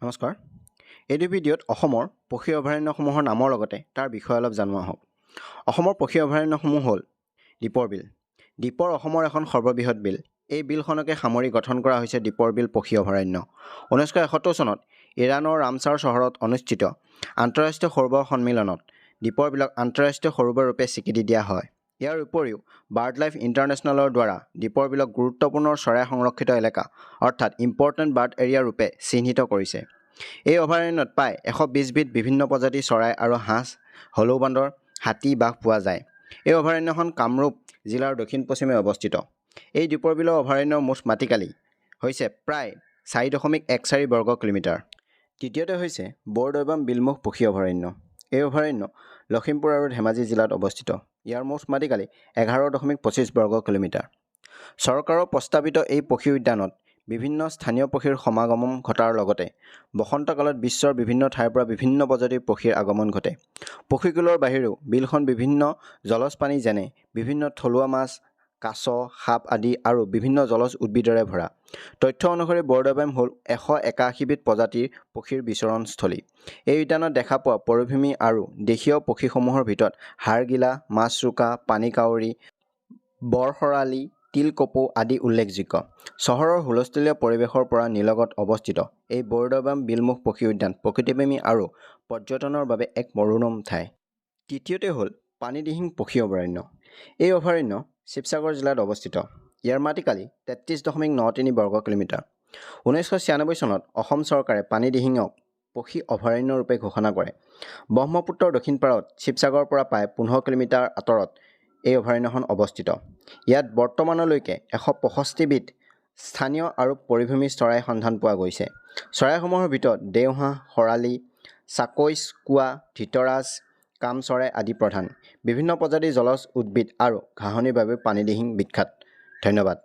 নমস্কাৰ। এই ভিডিঅ'ত অসমৰ পক্ষী অভয়াৰণ্যসমূহৰ নামৰ লগতে তাৰ বিষয়ে অলপ জনোৱা হওক। অসমৰ পক্ষী অভয়াৰণ্যসমূহ হ'ল দীপৰ বিল। দীপৰ অসমৰ এখন সৰ্ববৃহৎ বিল। এই বিলখনকে সামৰি গঠন কৰা হৈছে দীপৰ বিল পক্ষী অভয়াৰণ্য। 1971 চনত ইৰাণৰ ৰামছাৰ চহৰত অনুষ্ঠিত আন্তঃৰাষ্ট্ৰীয় সৰোবৰ সন্মিলনত দীপৰ বিলক আন্তঃৰাষ্ট্ৰীয় সৰোবৰ ৰূপে স্বীকৃতি দিয়া হয়। ইয়াৰ উপৰিও বাৰ্ডলাইফ ইণ্টাৰনেশ্যনেলৰ দ্বাৰা দীপৰ বিলক গুৰুত্বপূৰ্ণ চৰাই সংৰক্ষিত এলেকা অৰ্থাৎ ইম্পৰ্টেণ্ট বাৰ্ড এৰিয়া ৰূপে চিহ্নিত কৰিছে। এই অভয়াৰণ্যত প্ৰায় 120 বিধ বিভিন্ন প্ৰজাতিৰ চৰাই আৰু হাঁস, হলৌ বান্দৰ, হাতী, বাঘ পোৱা যায়। এই অভয়াৰণ্যখন কামৰূপ জিলাৰ দক্ষিণ পশ্চিমে অৱস্থিত। এই দীপৰ বিলৰ অভয়াৰণ্যৰ মুঠ মাটিকালি হৈছে প্ৰায় 4.14 বৰ্গ কিলোমিটাৰ। তৃতীয়তে হৈছে বৰদৈবাম বিলমুখ পক্ষী অভয়াৰণ্য। এই অভয়াৰণ্য লখিমপুৰ আৰু ধেমাজি জিলাত অৱস্থিত। ইয়াৰ মুঠ মাটিকালি 11.25 বৰ্গ কিলোমিটাৰ। চৰকাৰৰ প্ৰস্তাৱিত এই পক্ষী উদ্যানত বিভিন্ন স্থানীয় পক্ষীৰ সমাগম ঘটাৰ লগতে বসন্তকালত বিশ্বৰ বিভিন্ন ঠাইৰ পৰা বিভিন্ন প্ৰজাতিৰ পক্ষীৰ আগমন ঘটে। পক্ষীকুলৰ বাহিৰেও বিলখন বিভিন্ন জলজ প্ৰাণী যেনে বিভিন্ন থলুৱা মাছ, কাছ, সাপ আদি আৰু বিভিন্ন জলজ উদ্ভিদৰে ভৰা। তথ্য অনুসৰি বৰদৈবাম হ'ল 181 বিধ প্ৰজাতিৰ পক্ষীৰ বিচৰণস্থলী। এই উদ্যানত দেখা পোৱা পৰিভ্ৰমী আৰু দেশীয় পক্ষীসমূহৰ ভিতৰত হাড়গিলা, মাছৰোকা, পানীকাউৰী, বৰশৰালী, তিলকপৌ আদি উল্লেখযোগ্য। চহৰৰ হুলস্থুলীয়া পৰিৱেশৰ পৰা নিলগত অৱস্থিত এই বৰদৈবাম বিলমুখ পক্ষী উদ্যান প্ৰকৃতিপ্ৰেমী আৰু পৰ্যটনৰ বাবে এক মনোৰম ঠাই। তৃতীয়তে হ'ল পানীদিহিং পক্ষী অভয়াৰণ্য। এই অভয়াৰণ্য শিৱসাগৰ জিলাত অৱস্থিত। ইয়াৰ মাটিকালি 33.93 বৰ্গ কিলোমিটাৰ। 1996 চনত অসম চৰকাৰে পানীদিহিঙক পক্ষী অভয়াৰণ্য ৰূপে ঘোষণা কৰে। ব্ৰহ্মপুত্ৰৰ দক্ষিণ পাৰত শিৱসাগৰৰ পৰা প্ৰায় 15 কিলোমিটাৰ আঁতৰত এই অভয়াৰণ্যখন অৱস্থিত। ইয়াত বৰ্তমানলৈকে 165 বিধ স্থানীয় আৰু পৰিভ্ৰমী চৰাইৰ সন্ধান পোৱা গৈছে। চৰাইসমূহৰ ভিতৰত দেওহাঁহ, শৰালী, চাকৈছ, কুৱা, ধৃতৰাজ, কামচৰাই আদি প্ৰধান। বিভিন্ন প্ৰজাতিৰ জলজ উদ্ভিদ আৰু ঘাঁহনিৰ বাবে পানীদিহিং বিখ্যাত। ধন্যবাদ।